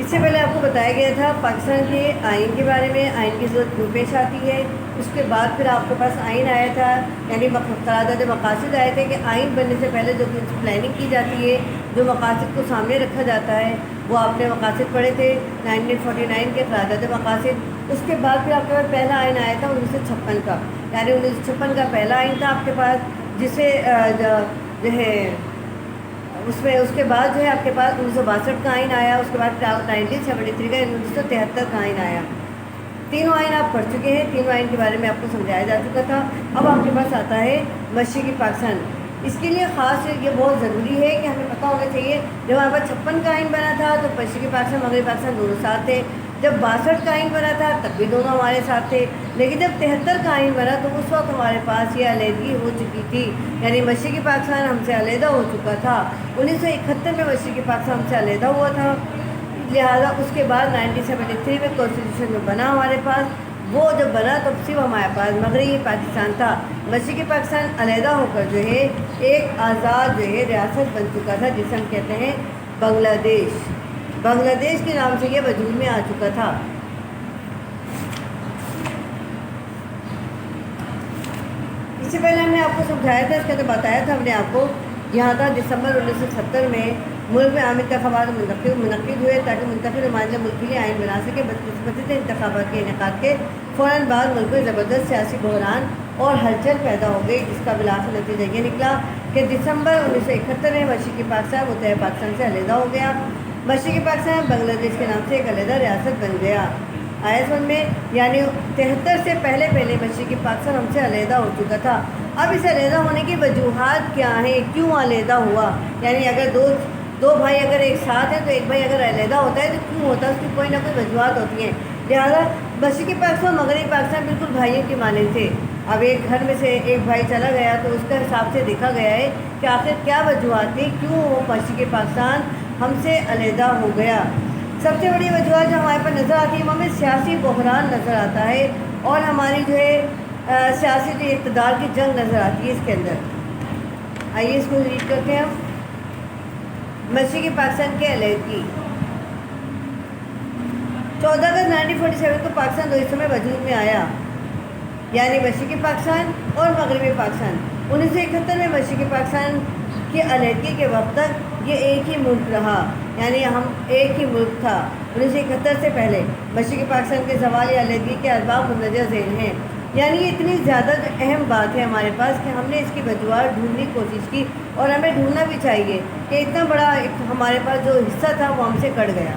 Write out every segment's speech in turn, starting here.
اس سے پہلے آپ کو بتایا گیا تھا پاکستان کے آئین کے بارے میں، آئین کی ضرورت کیوں پیش آتی ہے۔ اس کے بعد پھر آپ کے پاس آئین آیا تھا، یعنی قرارداد مقاصد آئے تھے کہ آئین بننے سے پہلے جو پلاننگ کی جاتی ہے، جو مقاصد کو سامنے رکھا جاتا ہے، وہ آپ نے مقاصد پڑھے تھے 1949 کے قرارداد مقاصد۔ اس کے بعد پھر آپ کے پاس پہلا آئین آیا تھا 1956 کا، یعنی 1956 کا پہلا آئین تھا آپ کے پاس، جسے جو ہے اس کے بعد جو ہے آپ کے پاس 1962 کا آئین آیا، اس کے بعد 1973 کا 1973 کا آئین آیا۔ تینوں آئین آپ پڑھ چکے ہیں، تینوں آئین کے بارے میں آپ کو سمجھایا جا چکا تھا۔ اب آپ کے پاس آتا ہے مشرقی پاکستان۔ اس کے لیے خاص یہ بہت ضروری ہے کہ ہمیں پتہ ہونا چاہیے، جب ہمارے پاس 56 کا آئین بنا تھا تو مشرقی پاکستان مغربی پاکستان دونوں ساتھ تھے، جب 62 کا آئین بنا تھا تب بھی دونوں ہمارے ساتھ تھے، لیکن جب 73 کا آئین بنا تو اس وقت ہمارے پاس یہ علیحدگی ہو چکی تھی، یعنی مشرقی پاکستان ہم سے علیحدہ ہو چکا تھا۔ 1971 میں مشرقی پاکستان ہم سے علیحدہ ہوا تھا، لہٰذا اس کے بعد 1973 میں کانسٹیٹیوشن جو بنا ہمارے پاس، وہ جب بنا تو صرف ہمارے پاس مغربی پاکستان تھا، مشرقی پاکستان علیحدہ ہو کر جو ہے ایک آزاد جو ہے ریاست بن چکا تھا، جسے ہم کہتے ہیں بنگلہ دیش۔ بنگلہ دیش کے نام سے یہ وجود میں آ چکا تھا۔ اس سے پہلے ہم نے آپ کو سمجھایا تھا، اس کے اندر بتایا تھا ہم نے آپ کو، یہاں تھا دسمبر 1970 میں ملک میں عام انتخابات منعقد ہوئے تاکہ منتخب نمائندہ ملک کے لیے آئین بنا سکے۔ بدقسمتی سے انتخابات کے انعقاد کے فوراً بعد ملک میں زبردست سیاسی بحران اور ہلچل پیدا ہو گئی، جس کا بالآخر نتیجہ یہ نکلا کہ دسمبر 1971 میں مشرقی پاکستان متحدہ پاکستان سے علیحدہ ہو گیا۔ مشرقی پاکستان بنگلہ دیش کے نام سے ایک علیحدہ ریاست بن گیا۔ آیا سمجھ میں؟ یعنی 73 سے پہلے مشرقی پاکستان ہم سے علیحدہ ہو چکا تھا۔ اب اس علیحدہ ہونے کی وجوہات کیا ہیں، کیوں علیحدہ ہوا؟ یعنی اگر دو بھائی اگر ایک ساتھ ہیں تو ایک بھائی اگر علیحدہ ہوتا ہے تو کیوں ہوتا ہے، اس کی کوئی نہ کوئی وجوہات ہوتی ہیں۔ لہٰذا مشرقی پاکستان مغربی پاکستان بالکل بھائیوں کی مانند تھے۔ اب ایک گھر میں سے ایک بھائی چلا گیا تو اس کے حساب سے دیکھا گیا ہے کہ آخر کیا وجوہات تھیں، کیوں وہ مشرقی پاکستان ہم سے علیحدہ ہو گیا۔ سب سے بڑی وجوہات جو ہمارے پر نظر آتی ہے وہ ہمیں سیاسی بحران نظر آتا ہے، اور ہماری جو ہے سیاسی جو اقتدار کی جنگ نظر آتی ہے اس کے اندر۔ آئیے اس کو ریڈ کرتے ہیں ہم۔ مشرقی پاکستان کے علیحدگی 14 اگست 1947 کو پاکستان دو حصوں میں وجود میں آیا، یعنی مشرقی پاکستان اور مغربی پاکستان۔ 1971 میں مشرقی پاکستان کی علیحدگی کے وقت تک یہ ایک ہی ملک رہا، یعنی ہم ایک ہی ملک تھا۔ 1971 سے پہلے مشرقی پاکستان کے زوال یا علیحدگی کے اسباب مندرجہ ذیل ہیں، یعنی یہ اتنی زیادہ اہم بات ہے ہمارے پاس کہ ہم نے اس کی وجوہات ڈھونڈنے کی کوشش کی، اور ہمیں ڈھونڈنا بھی چاہیے کہ اتنا بڑا ہمارے پاس جو حصہ تھا وہ ہم سے کٹ گیا۔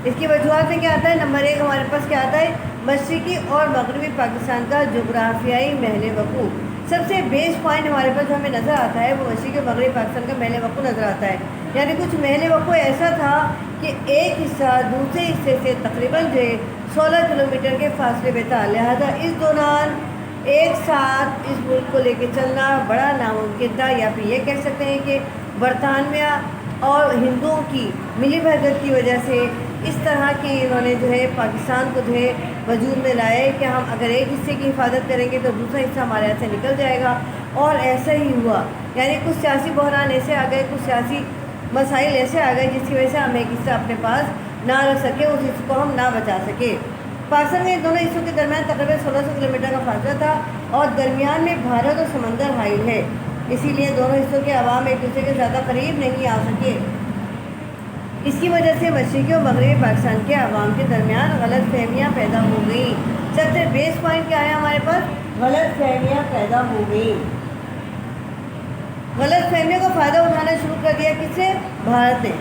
اس کی وجوہات میں کیا آتا ہے؟ نمبر 1 ہمارے پاس کیا آتا ہے؟ مشرقی اور مغربی پاکستان کا جغرافیائی محل وقوع۔ سب سے بیس پوائنٹ ہمارے پاس جو ہمیں نظر آتا ہے وہ مشرقی اور مغربی پاکستان کا محل وقوع نظر آتا ہے، یعنی کچھ محل وقوع ایسا تھا کہ ایک حصہ دوسرے حصے سے تقریباً جو 16 کلومیٹر کے فاصلے پہ تھا، لہذا اس دوران ایک ساتھ اس ملک کو لے کے چلنا بڑا ناممکن تھا، یا پھر یہ کہہ سکتے ہیں کہ برطانیہ اور ہندوؤں کی ملی بھگت کی وجہ سے اس طرح کی انہوں نے جو ہے پاکستان کو جو ہے وجود میں لائے کہ ہم اگر ایک حصے کی حفاظت کریں گے تو دوسرا حصہ ہمارے ہاتھ سے نکل جائے گا، اور ایسا ہی ہوا۔ یعنی کچھ سیاسی بحران ایسے آ گئے، کچھ سیاسی مسائل ایسے آ گئے جس کی وجہ سے ہم ایک حصہ اپنے پاس نہ رکھ سکے، اس حصے کو ہم نہ بچا سکے۔ پاکستان کے دونوں حصوں کے درمیان تقریباً 1600 کلومیٹر کا فاصلہ تھا، اور درمیان میں بھارت اور سمندر حائل ہے، اسی لیے دونوں حصوں کے عوام ایک دوسرے کے زیادہ قریب نہیں آ سکے۔ اس کی وجہ سے مشرقی اور مغربی پاکستان کے عوام کے درمیان غلط فہمیاں پیدا ہو گئیں۔ سب سے بیس پوائنٹ کیا ہے ہمارے پاس؟ غلط فہمیاں پیدا ہو گئیں۔ غلط فہمیوں کا فائدہ اٹھانا شروع کر دیا کس سے؟ بھارت نے،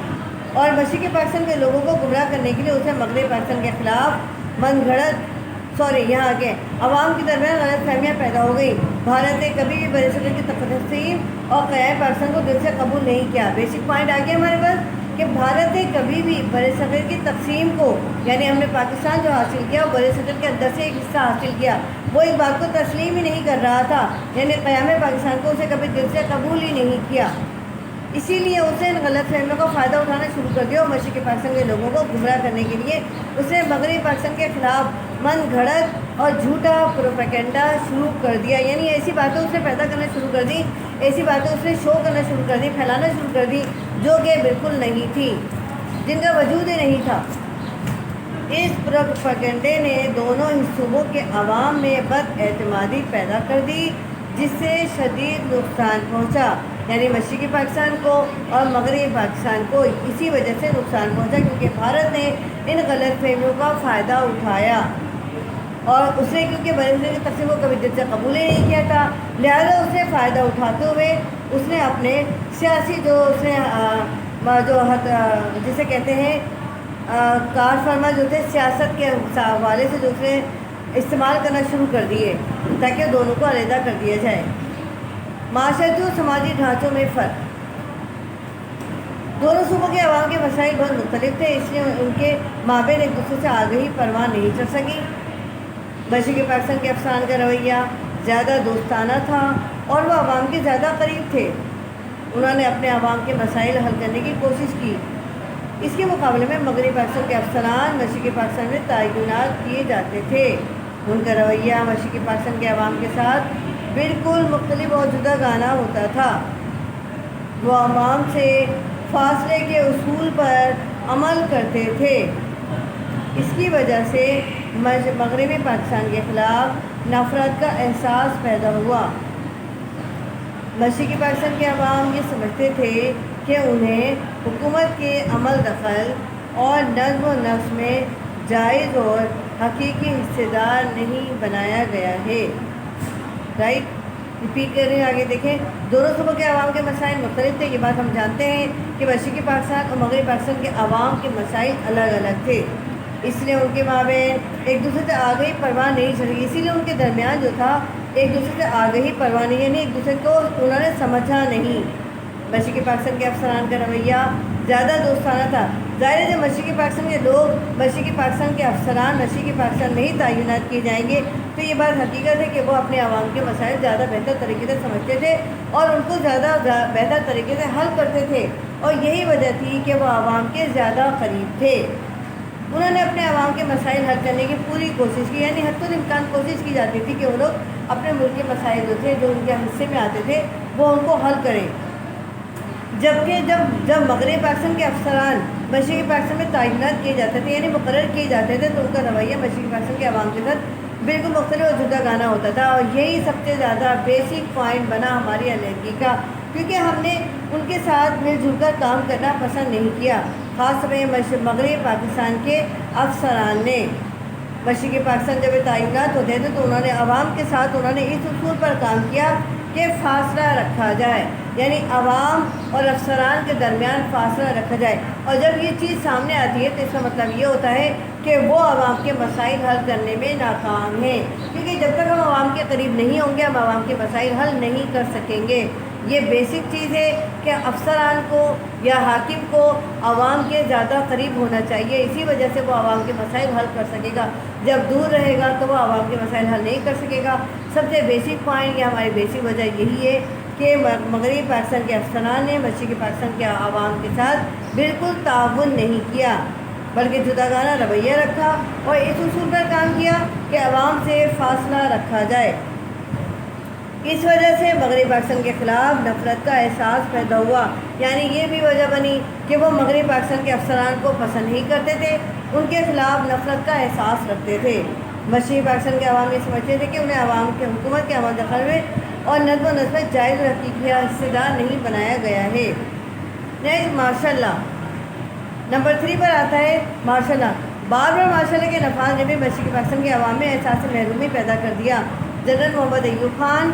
اور مشرقی پاکستان کے لوگوں کو گمراہ کرنے کے لیے اسے مغربی پاکستان کے خلاف من گھڑت یہاں آگے عوام کے درمیان غلط فہمیاں پیدا ہو گئی۔ بھارت نے کبھی بھی برصغیر کی تقسیم اور قیام پاکستان کو دل سے قبول نہیں کیا۔ بیسک پوائنٹ آ گیا ہمارے پاس کہ بھارت نے کبھی بھی برصغیر کی تقسیم کو، یعنی ہم نے پاکستان جو حاصل کیا وہ برصغیر کے اندر سے ایک حصہ حاصل کیا، وہ اس بات کو تسلیم ہی نہیں کر رہا تھا، یعنی قیام پاکستان کو اسے کبھی دل سے قبول ہی نہیں کیا۔ اسی لیے اسے ان غلط فہمیوں کا فائدہ اٹھانا شروع کر دیا، اور مشرقی پاکستان کے لوگوں کو گمراہ کرنے کے لیے اسے مغربی پاکستان کے خلاف من گھڑت اور جھوٹا پروپیگنڈا شروع کر دیا، یعنی ایسی باتیں اس نے پیدا کرنا شروع کر دی، ایسی باتیں اس نے شو کرنا شروع کر دی، پھیلانا شروع کر دی جو کہ بالکل نہیں تھی، جن کا وجود ہی نہیں تھا۔ اس پروپیگنڈے نے دونوں صوبوں کے عوام میں بد اعتمادی پیدا کر دی، جس سے شدید نقصان پہنچا، یعنی مشرقی پاکستان کو اور مغربی پاکستان کو اسی وجہ سے نقصان پہنچا کیونکہ بھارت نے ان غلط فہمیوں کا فائدہ اٹھایا، اور اس نے کیونکہ بڑے کی تقسیم کو کبھی دل سے قبول ہی نہیں کیا تھا، لہٰذا اس نے فائدہ اٹھاتے ہوئے اس نے اپنے سیاسی جسے کہتے ہیں کار فرما جو تھے سیاست کے حوالے سے جو اس نے استعمال کرنا شروع کر دیے تاکہ دونوں کو علیحدہ کر دیا جائے۔ معاشرتی اور سماجی ڈھانچوں میں فرق۔ دونوں صوبوں کے عوام کے مسائل بہت مختلف تھے، اس لیے ان کے مابین ایک دوسرے سے آگے ہی پرواہ نہیں چل سکی۔ مشرقی پاکستان کے افسران کا رویہ زیادہ دوستانہ تھا اور وہ عوام کے زیادہ قریب تھے، انہوں نے اپنے عوام کے مسائل حل کرنے کی کوشش کی۔ اس کے مقابلے میں مغربی پاکستان کے افسران مشرقی پاکستان میں تعینات کیے جاتے تھے، ان کا رویہ مشرقی پاکستان کے عوام کے ساتھ بالکل مختلف اور جداگانہ ہوتا تھا، وہ عوام سے فاصلے کے اصول پر عمل کرتے تھے۔ اس کی وجہ سے مغربی پاکستان کے خلاف نفرت کا احساس پیدا ہوا۔ مشرقی پاکستان کے عوام یہ سمجھتے تھے کہ انہیں حکومت کے عمل دخل اور نظم و نسق میں جائز اور حقیقی حصے دار نہیں بنایا گیا ہے۔ ریپیٹ کر رہے ہیں، آگے دیکھیں۔ دونوں صوبوں کے عوام کے مسائل مختلف تھے، یہ بات ہم جانتے ہیں کہ مشرقی پاکستان اور مغربی پاکستان کے عوام کے مسائل الگ الگ تھے، اس لیے ان کے مابین ایک دوسرے سے آگے ہی پرواہ نہیں چلی، اسی لیے ان کے درمیان جو تھا ایک دوسرے سے آگے ہی پرواہ نہیں، یعنی ایک دوسرے کو انہوں نے سمجھا نہیں۔ مشرقی پاکستان کے افسران کا رویہ زیادہ دوستانہ تھا، ظاہر ہے جب مشرقی پاکستان کے لوگ مشرقی پاکستان کے افسران مشرقی پاکستان میں ہی تعینات کیے جائیں گے تو یہ بات حقیقت ہے کہ وہ اپنے عوام کے مسائل زیادہ بہتر طریقے سے سمجھتے تھے اور ان کو زیادہ بہتر طریقے سے حل کرتے تھے، اور یہی وجہ تھی کہ وہ عوام کے زیادہ قریب تھے۔ انہوں نے اپنے عوام کے مسائل حل کرنے کی پوری کوشش کی، یعنی حتی الامکان کوشش کی جاتی تھی کہ وہ لوگ اپنے ملک کے مسائل جو تھے جو ان کے حصے میں آتے تھے وہ ان کو حل کریں، جبکہ جب مغربی پاکستان کے افسران مشرقی پاکستان میں تعینات کیے جاتے تھے، یعنی مقرر کیے جاتے تھے، تو ان کا رویہ مشرقی پاکستان کے عوام کے ساتھ بالکل مختلف اور جداگانہ ہوتا تھا، اور یہی سب سے زیادہ بیسک پوائنٹ بنا ہماری علیحدگی کا، کیونکہ ہم نے ان کے ساتھ مل جل کر کام کرنا پسند نہیں کیا، خاص طور پہ مغربی پاکستان کے افسران نے۔ مشرقی پاکستان جب تعینات ہوتے تھے تو انہوں نے عوام کے ساتھ انہوں نے اس اصول پر کام کیا کہ فاصلہ رکھا جائے، یعنی عوام اور افسران کے درمیان فاصلہ رکھا جائے، اور جب یہ چیز سامنے آتی ہے تو اس کا مطلب یہ ہوتا ہے کہ وہ عوام کے مسائل حل کرنے میں ناکام ہیں، کیونکہ جب تک ہم عوام کے قریب نہیں ہوں گے ہم عوام کے مسائل حل نہیں کر سکیں گے۔ یہ بیسک چیز ہے کہ افسران کو یا حاکم کو عوام کے زیادہ قریب ہونا چاہیے، اسی وجہ سے وہ عوام کے مسائل حل کر سکے گا، جب دور رہے گا تو وہ عوام کے مسائل حل نہیں کر سکے گا۔ سب سے بیسک پوائنٹ یا ہماری بیسک وجہ یہی ہے کہ مغربی پاکستان کے افسران نے مشرقی پاکستان کے عوام کے ساتھ بالکل تعاون نہیں کیا، بلکہ جداگانہ رویہ رکھا اور اس اصول پر کام کیا کہ عوام سے فاصلہ رکھا جائے۔ اس وجہ سے مغربی پاکستان کے خلاف نفرت کا احساس پیدا ہوا، یعنی یہ بھی وجہ بنی کہ وہ مغربی پاکستان کے افسران کو پسند نہیں کرتے تھے، ان کے خلاف نفرت کا احساس رکھتے تھے۔ مشرقی پاکستان کے عوام یہ سمجھتے تھے کہ انہیں عوام کی حکومت کے عمل دخل میں اور نظم و نسق میں جائز اور حقیقی حصے دار نہیں بنایا گیا ہے۔ نیکسٹ مارشل لا، نمبر 3 پر آتا ہے مارشل لا۔ بار بار مارشل لا کے نفاذ نے بھی مشرقی پاکستان کے عوام میں احساس محرومی پیدا کر دیا۔ جنرل محمد ایوب خان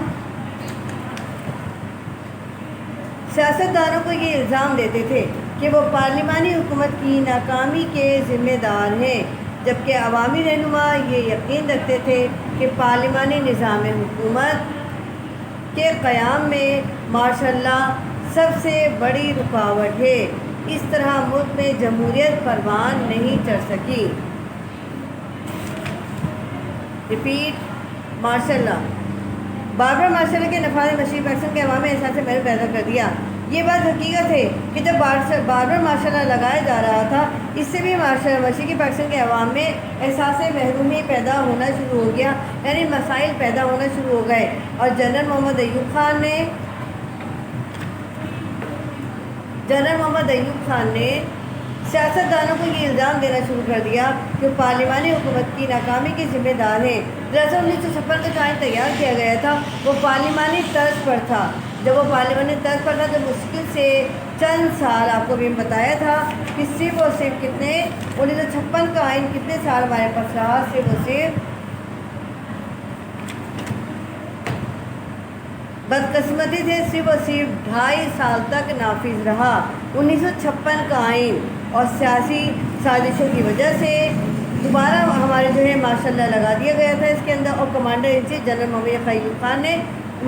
سیاستدانوں کو یہ الزام دیتے تھے کہ وہ پارلیمانی حکومت کی ناکامی کے ذمہ دار ہیں، جبکہ عوامی رہنما یہ یقین رکھتے تھے کہ پارلیمانی نظام حکومت کے قیام میں مارشل لا سب سے بڑی رکاوٹ ہے، اس طرح ملک میں جمہوریت پروان نہیں چڑھ سکی۔ Repeat, martial law. بار بار مارشل لا کے نفاذ نے مشرقی پاکستان کے عوام میں احساس محرومی پیدا کر دیا۔ یہ بات حقیقت ہے کہ جب بار بار مارشل لا لگایا جا رہا تھا اس سے بھی مشرقی پاکستان کے عوام میں احساس محرومی پیدا ہونا شروع ہو گیا، یعنی مسائل پیدا ہونا شروع ہو گئے، اور جنرل محمد ایوب خان نے سیاستدانوں کو یہ الزام دینا شروع کر دیا کہ پارلیمانی حکومت کی ناکامی کے ذمہ دار ہیں۔ دراصل 1956 کا جو آئین تیار کیا گیا تھا وہ پارلیمانی طرز پر تھا۔ جب وہ پارلیمانی طرز پر تھا تو مشکل سے چند سال، آپ کو بھی بتایا تھا کہ صرف اور صرف کتنے 1956 کا آئین کتنے سال ہمارے پاس رہا، صرف اور صرف بدقسمتی سے صرف اور صرف 2.5 سال تک نافذ رہا 1956 کا آئین، اور سیاسی سازشوں کی وجہ سے دوبارہ ہمارے جو ہے ماشاء اللہ لگا دیا گیا تھا اس کے اندر، اور کمانڈر ان چیف جنرل محمد خیوم خان نے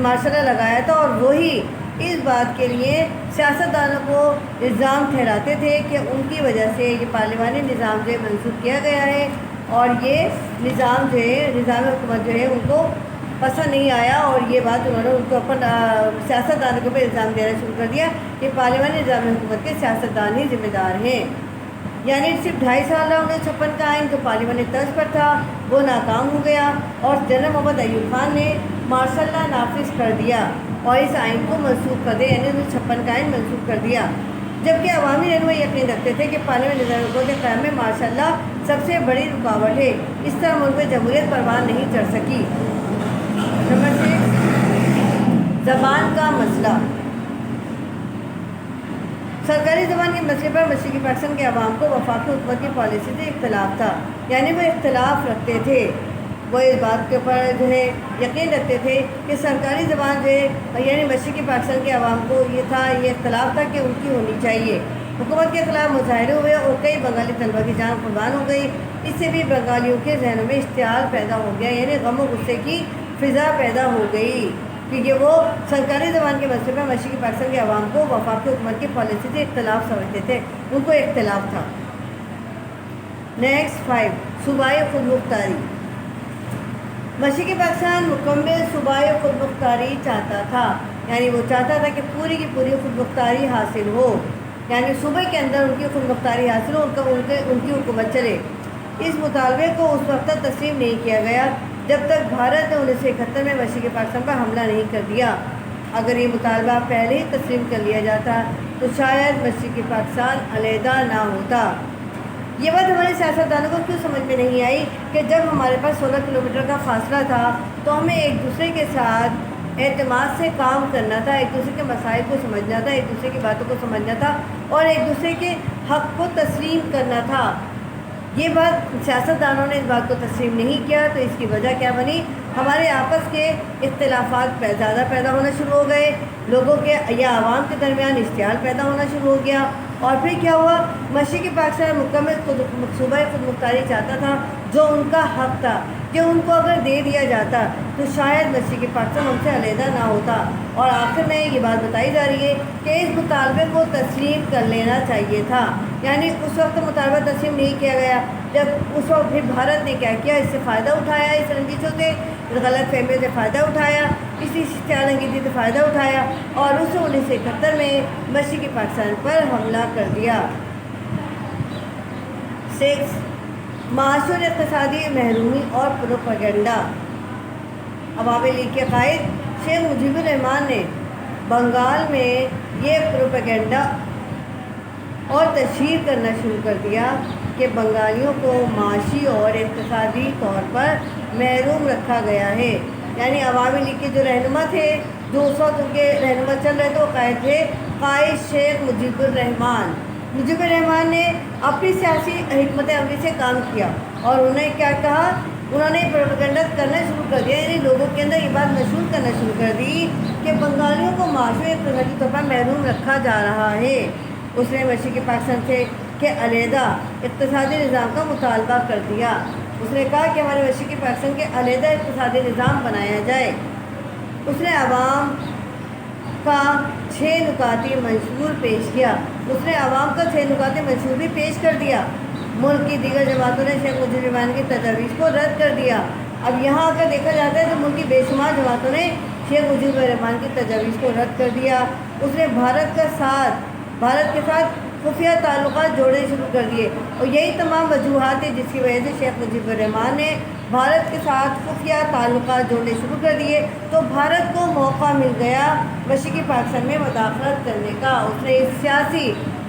ماشاء اللہ لگایا تھا، اور وہی اس بات کے لیے سیاستدانوں کو الزام ٹھہراتے تھے کہ ان کی وجہ سے یہ پارلیمانی نظام جو ہے منسوخ کیا گیا ہے، اور یہ نظام جو ہے، نظام حکومت جو ہے ان کو پسند نہیں آیا، اور یہ بات انہوں نے ان کو سیاستدانوں کے اوپر الزام دینا شروع کر دیا کہ پارلیمانی نظام حکومت کے سیاستدان ہی ذمہ دار ہیں۔ یعنی صرف 2.5 سال رہا 1956 کا آئین جو پارلیمانی طرز پر تھا وہ ناکام ہو گیا، اور جنرل محمد ایوب خان نے مارشل لا نافذ کر دیا اور اس آئین کو منسوخ کر دیا، یعنی 1956 کا آئین منسوخ کر دیا، جبکہ عوامی رہنما یقین رکھتے تھے کہ پارلیمانی نظام حکومت کے قیام میں مارشل لا سب سے بڑی رکاوٹ ہے، اس طرح ملک میں جمہوریت پروان نہیں چڑھ سکی۔ نمبر 6، زبان کا مسئلہ۔ سرکاری زبان کے مسئلے پر مشرقی پاکستان کے عوام کو وفاقی حکومت کی پالیسی سے اختلاف تھا، یعنی وہ اختلاف رکھتے تھے، وہ اس بات کے اوپر جو ہے یقین رکھتے تھے کہ سرکاری زبان جو ہے یعنی مشرقی پاکستان کے عوام کو یہ اختلاف تھا کہ ان کی ہونی چاہیے۔ حکومت کے خلاف مظاہرے ہوئے اور کئی بنگالی طلبہ کی جان قربان ہو گئی، اس سے بھی بنگالیوں کے ذہنوں میں اشتعال پیدا ہو گیا، یعنی غم و غصے کی فضا پیدا ہو گئی، کیونکہ وہ سرکاری زبان کے مسئلے پر مشرقی پاکستان کے عوام کو وفاقی حکومت کی پالیسی سے اختلاف سمجھتے تھے، ان کو اختلاف تھا۔ نیکسٹ 5، صوبائی خود مختاری۔ مشرقی پاکستان مکمل صوبائی خود مختاری چاہتا تھا، یعنی وہ چاہتا تھا کہ پوری کی پوری خود مختاری حاصل ہو، یعنی صوبے کے اندر ان کی خود مختاری حاصل ہو، ان کی حکومت چلے۔ اس مطالبے کو اس وقت تک تسلیم نہیں کیا گیا جب تک بھارت نے 1971 میں مشرقی پاکستان پر حملہ نہیں کر دیا۔ اگر یہ مطالبہ پہلے ہی تسلیم کر لیا جاتا تو شاید مشرقی پاکستان علیحدہ نہ ہوتا۔ یہ بات ہمارے سیاستدانوں کو کیوں سمجھ میں نہیں آئی کہ جب ہمارے پاس 16 کلومیٹر کا فاصلہ تھا تو ہمیں ایک دوسرے کے ساتھ اعتماد سے کام کرنا تھا، ایک دوسرے کے مسائل کو سمجھنا تھا، ایک دوسرے کی باتوں کو سمجھنا تھا، اور ایک دوسرے کے حق کو تسلیم کرنا تھا۔ یہ بات سیاستدانوں نے اس بات کو تسلیم نہیں کیا، تو اس کی وجہ کیا بنی؟ ہمارے آپس کے اختلافات زیادہ پیدا ہونا شروع ہو گئے، لوگوں کے یا عوام کے درمیان اشتعال پیدا ہونا شروع ہو گیا، اور پھر کیا ہوا؟ مشرقی پاکستان مکمل صوبائی خود مختاری چاہتا تھا، جو ان کا حق تھا کہ ان کو اگر دے دیا جاتا تو شاید مشرقی پاکستان ان سے علیحدہ نہ ہوتا، اور آخر میں یہ بات بتائی جا رہی ہے کہ اس مطالبے کو تسلیم کر لینا چاہیے تھا، یعنی اس وقت مطالبہ تسلیم نہیں کیا گیا، جب اس وقت پھر بھارت نے کیا کیا؟ اس سے فائدہ اٹھایا، اس رنجشوں سے، غلط فہمیوں سے فائدہ اٹھایا، اسی اشتعال انگیزی سے فائدہ اٹھایا، اور اسے 1971 میں مشرقی پاکستان پر حملہ کر دیا۔ 6، معاشی اور اقتصادی محرومی اور پروپیگنڈا۔ عوامی لیگ کے قائد شیخ مجیب الرحمان نے بنگال میں یہ پروپیگنڈا اور تشہیر کرنا شروع کر دیا کہ بنگالیوں کو معاشی اور اقتصادی طور پر محروم رکھا گیا ہے، یعنی عوامی لیگ کے جو رہنما تھے، جو اس وقت ان کے رہنما چل رہے تھے، وہ قائد تھے قائد شیخ مجیب الرحمان۔ مجیب الرحمان نے اپنی سیاسی حکمت عملی سے کام کیا، اور انہوں نے کیا کہا؟ انہوں نے پروپیگنڈا کرنا شروع کر دیا، یعنی لوگوں کے اندر یہ بات مشہور کرنا شروع کر دی کہ بنگالیوں کو معاشی اور اقتصادی طور پر محروم رکھا جا رہا ہے۔ اس نے مشرقی پاکستان سے کہ علیحدہ اقتصادی نظام کا مطالبہ کر دیا، اس نے کہا کہ ہمارے مشرقی پاکستان کے علیحدہ اقتصادی نظام بنایا جائے۔ اس نے عوام کا 6 نکاتی منشور پیش کیا، اس نے عوام کا 6 نکاتی منشور بھی پیش کر دیا۔ ملک کی دیگر جماعتوں نے شیخ مجیب الرحمان کی تجاویز کو رد کر دیا۔ اب یہاں اگر دیکھا جاتا ہے تو ملک کی بے شمار جماعتوں نے شیخ مجیب الرحمان کی تجاویز کو رد کر دیا۔ اس نے بھارت کے ساتھ خفیہ تعلقات جوڑنے شروع کر دیے، اور یہی تمام وجوہات ہیں جس کی وجہ سے شیخ مجیب الرحمان نے بھارت کے ساتھ خفیہ تعلقات جوڑنے شروع کر دیے، تو بھارت کو موقع مل گیا مشرقی پاکستان میں مداخلت کرنے کا۔ اس نے اس سیاسی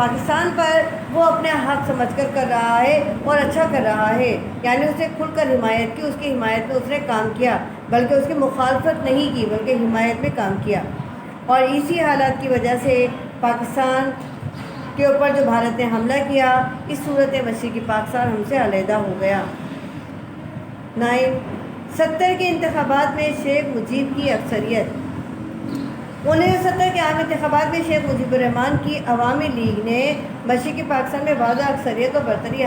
پاکستان پر وہ اپنے حق سمجھ کر رہا ہے اور اچھا کر رہا ہے، یعنی اسے کھل کر حمایت کی، اس کی حمایت میں اس نے کام کیا، بلکہ اس کی مخالفت نہیں کی بلکہ حمایت میں کام کیا۔ اور اسی حالات کی وجہ سے پاکستان کے اوپر جو بھارت نے حملہ کیا، اس صورت مشرقی پاکستان ہم سے علیحدہ ہو گیا۔ 70 کے انتخابات میں شیخ مجیب کی اکثریت۔ 1970 کے عام انتخابات میں شیخ مجیب الرحمان کی عوامی لیگ نے مشرقی پاکستان میں واضح اکثریت و برتری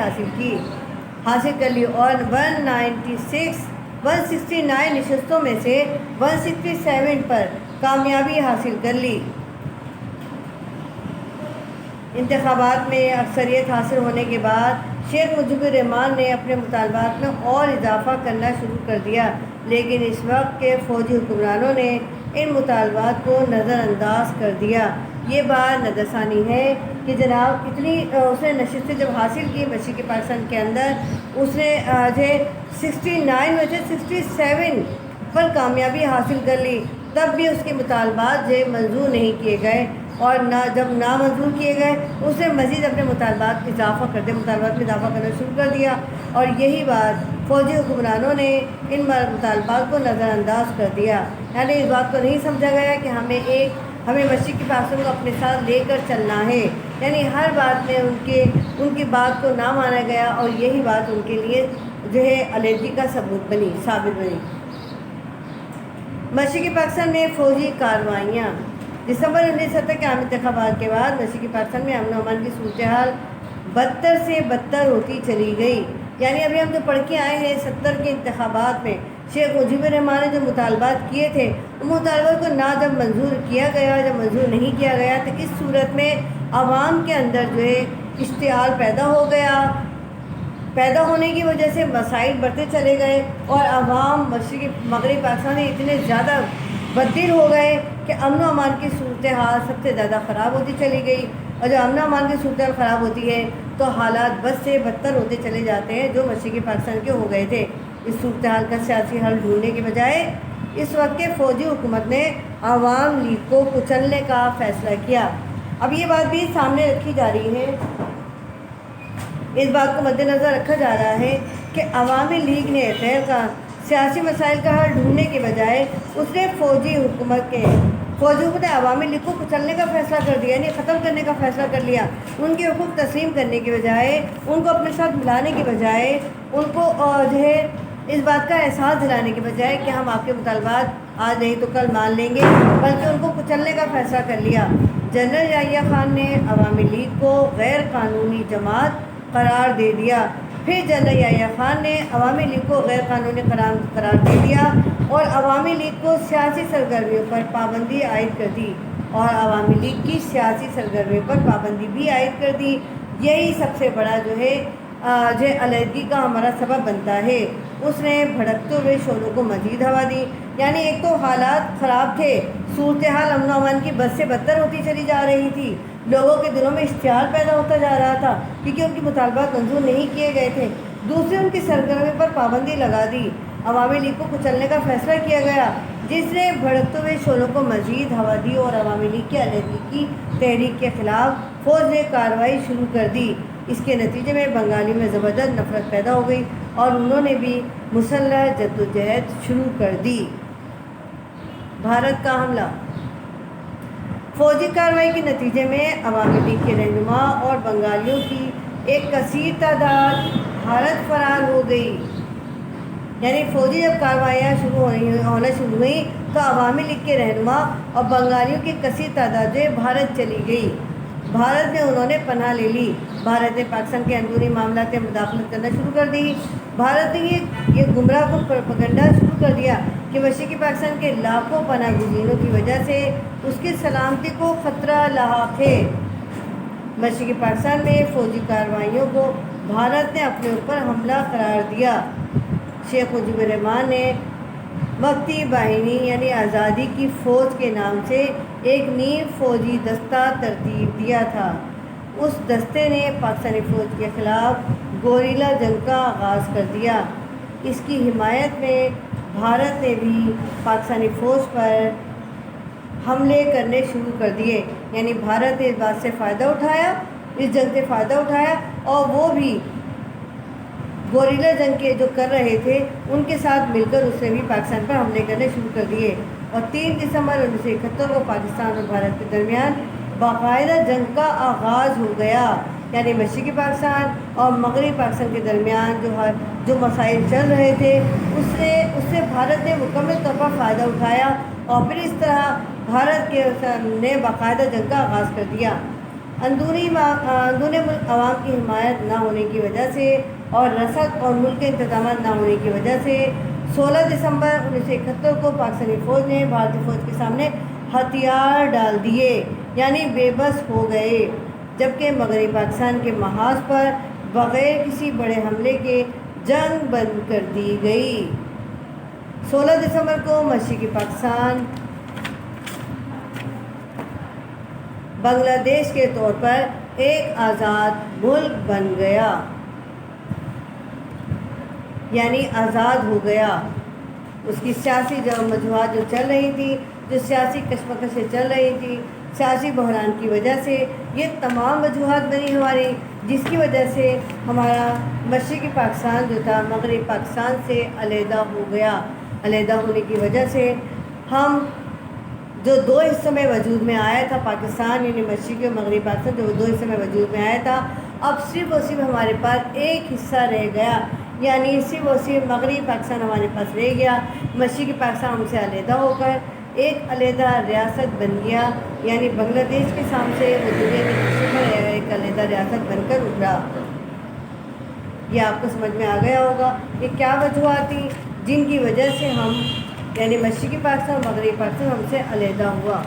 حاصل کر لی اور 169 نشستوں میں سے 167 پر کامیابی حاصل کر لی۔ انتخابات میں اکثریت حاصل ہونے کے بعد شیخ مجیب الرحمان نے اپنے مطالبات میں اور اضافہ کرنا شروع کر دیا، لیکن اس وقت کے فوجی حکمرانوں نے ان مطالبات کو نظر انداز کر دیا۔ یہ بات نظر ثانی ہے کہ جناب اس نے نشستیں جب حاصل کی مشرقی پاکستان کے اندر، اس نے 69 میں سے 67 پر کامیابی حاصل کر لی، تب بھی اس کے مطالبات منظور نہیں کیے گئے، اور جب نامنظور کیے گئے اس نے مزید اپنے مطالبات میں اضافہ کرنا شروع کر دیا، اور یہی بات فوجی حکمرانوں نے ان مطالبات کو نظر انداز کر دیا۔ یعنی اس بات کو نہیں سمجھا گیا کہ ہمیں مشرقی پاکستان کو اپنے ساتھ لے کر چلنا ہے، یعنی ہر بات میں ان کی بات کو نہ مانا گیا، اور یہی بات ان کے لیے علیحدگی کا ثابت بنی۔ مشرقی پاکستان میں فوجی کارروائیاں۔ دسمبر 1970 کے عام انتخابات کے بعد مشرقی پاکستان میں امن و امان کی صورتحال بدتر سے بدتر ہوتی چلی گئی۔ یعنی ابھی ہم جو پڑھ کے آئے ہیں 70 کے انتخابات میں شیخ مجیب الرحمان نے جو مطالبات کیے تھے، ان مطالبات کو نہ جب منظور کیا گیا، جب منظور نہیں کیا گیا، تو اس صورت میں عوام کے اندر اشتعال پیدا ہو گیا۔ پیدا ہونے کی وجہ سے مسائل بڑھتے چلے گئے، اور عوام مغربی پاکستان میں اتنے زیادہ بددل ہو گئے کہ امن و امان کی صورتحال سب سے زیادہ خراب ہوتی چلی گئی، اور جب امن و امان کی صورتحال خراب ہوتی ہے تو حالات بد سے بدتر ہوتے چلے جاتے ہیں جو مشرقی پاکستان کے ہو گئے تھے۔ اس صورتحال کا سیاسی حل ڈھونڈنے کے بجائے اس وقت کے فوجی حکومت نے عوام لیگ کو کچلنے کا فیصلہ کیا۔ اب یہ بات بھی سامنے رکھی جا رہی ہے، اس بات کو مد نظر رکھا جا رہا ہے کہ عوامی لیگ نے سیاسی مسائل کا حل ڈھونڈنے کے بجائے اس نے فوجی حکومت نے عوامی لیگ کو کچلنے کا فیصلہ کر دیا، یعنی ختم کرنے کا فیصلہ کر لیا۔ ان کے حقوق تسلیم کرنے کے بجائے، ان کو اپنے ساتھ ملانے کے بجائے، ان کو اس بات کا احساس دلانے کے بجائے کہ ہم آپ کے مطالبات آج نہیں تو کل مان لیں گے، بلکہ ان کو کچلنے کا فیصلہ کر لیا۔ جنرل یحییٰ خان نے عوامی لیگ کو غیر قانونی جماعت قرار دے دیا۔ پھر جنرل یحییٰ خان نے عوامی لیگ کو غیر قانونی قرار دے دیا اور عوامی لیگ کو سیاسی سرگرمیوں پر پابندی عائد کر دی، اور عوامی لیگ کی سیاسی سرگرمیوں پر پابندی بھی عائد کر دی۔ یہی سب سے بڑا علیحدگی کا ہمارا سبب بنتا ہے۔ اس نے بھڑکتے ہوئے شعلوں کو مزید ہوا دی، یعنی ایک تو حالات خراب تھے، صورتحال امن و امان کی بد سے بدتر ہوتی چلی جا رہی تھی، لوگوں کے دلوں میں اشتعال پیدا ہوتا جا رہا تھا کیونکہ ان کی مطالبات منظور نہیں کیے گئے تھے۔ دوسرے ان کی سرگرمی پر پابندی لگا دی، عوامی لیگ کو کچلنے کا فیصلہ کیا گیا، جس نے بھڑکتے ہوئے شعلوں کو مزید ہوا دی اور عوامی لیگ کی علیحدگی کی تحریک کے خلاف فوج نے کارروائی شروع کر دی۔ اس کے نتیجے میں بنگالیوں میں زبردست نفرت پیدا ہو گئی اور انہوں نے بھی مسلح جدوجہد شروع کر دی۔ بھارت کا حملہ۔ فوجی کارروائی کے نتیجے میں عوامی لیگ کے رہنما اور بنگالیوں کی ایک کثیر تعداد بھارت فرار ہو گئی۔ یعنی فوجی جب کارروائیاں ہونا شروع ہوئیں تو عوامی لیگ کے رہنما اور بنگالیوں کی کثیر تعداد بھارت چلی گئی۔ بھارت میں انہوں نے پناہ لے لی۔ بھارت نے پاکستان کے اندرونی معاملات میں مداخلت کرنا شروع کر دی۔ بھارت نے یہ گمراہ کن پروپیگنڈا شروع کر دیا کہ مشرقی پاکستان کے لاکھوں پناہ گزینوں کی وجہ سے اس کی سلامتی کو خطرہ لاحق ہے۔ مشرقی پاکستان میں فوجی کارروائیوں کو بھارت نے اپنے اوپر حملہ قرار دیا۔ شیخ مجیب الرحمان نے وقتی باہنی یعنی آزادی کی فوج کے نام سے ایک نیم فوجی دستہ ترتیب دیا تھا۔ اس دستے نے پاکستانی فوج کے خلاف گوریلا جنگ کا آغاز کر دیا۔ اس کی حمایت میں بھارت نے بھی پاکستانی فوج پر حملے کرنے شروع کر دیے، یعنی بھارت نے اس بات سے فائدہ اٹھایا اس جنگ سے فائدہ اٹھایا اور وہ بھی گوریلا جنگ کے جو کر رہے تھے ان کے ساتھ مل کر اس نے بھی پاکستان پر حملے کرنے شروع کر دیے، اور 3 دسمبر 1971 کو پاکستان اور بھارت کے درمیان باقاعدہ جنگ کا آغاز ہو گیا، یعنی مشرقی پاکستان اور مغربی پاکستان کے درمیان جو مسائل چل رہے تھے اس سے بھارت نے مکمل طور پر فائدہ اٹھایا، اور پھر اس طرح بھارت نے باقاعدہ جنگ کا آغاز کر دیا۔ اندرونی ملک عوام کی حمایت نہ ہونے کی وجہ سے اور رسد اور ملک کے انتظامات نہ ہونے کی وجہ سے 16 دسمبر 1971 کو پاکستانی فوج نے بھارتی فوج کے سامنے ہتھیار ڈال دیے، یعنی بے بس ہو گئے، جبکہ مغربی پاکستان کے محاذ پر بغیر کسی بڑے حملے کے جنگ بند کر دی گئی۔ 16 دسمبر کو مشرقی پاکستان بنگلہ دیش کے طور پر ایک آزاد ملک بن گیا، یعنی آزاد ہو گیا۔ اس کی سیاسی وجوہات جو چل رہی تھی، جو سیاسی کشمکشیں چل رہی تھی، سیاسی بحران کی وجہ سے، یہ تمام وجوہات بنی ہماری، جس کی وجہ سے ہمارا مشرقی پاکستان جو تھا مغربی پاکستان سے علیحدہ ہو گیا۔ علیحدہ ہونے کی وجہ سے ہم جو 2 حصوں میں وجود میں آیا تھا پاکستان، یعنی مشرقی اور مغربی پاکستان جو 2 حصوں میں وجود میں آیا تھا، اب صرف اور صرف ہمارے پاس ایک حصہ رہ گیا، یعنی صرف اور صرف مغربی پاکستان ہمارے پاس رہ گیا۔ مشرقی پاکستان ہم سے علیحدہ ہو کر ایک علیحدہ ریاست بن گیا، یعنی بنگلہ دیش کے سامنے وہ دنیا کے نقشے پر ایک علیحدہ ریاست بن کر ابھرا۔ یہ آپ کو سمجھ میں آ گیا ہوگا کہ کیا وجوہات تھیں جن کی وجہ سے ہم یعنی مشرقی پاکستان اور مغربی پاکستان ہم سے علیحدہ ہوا۔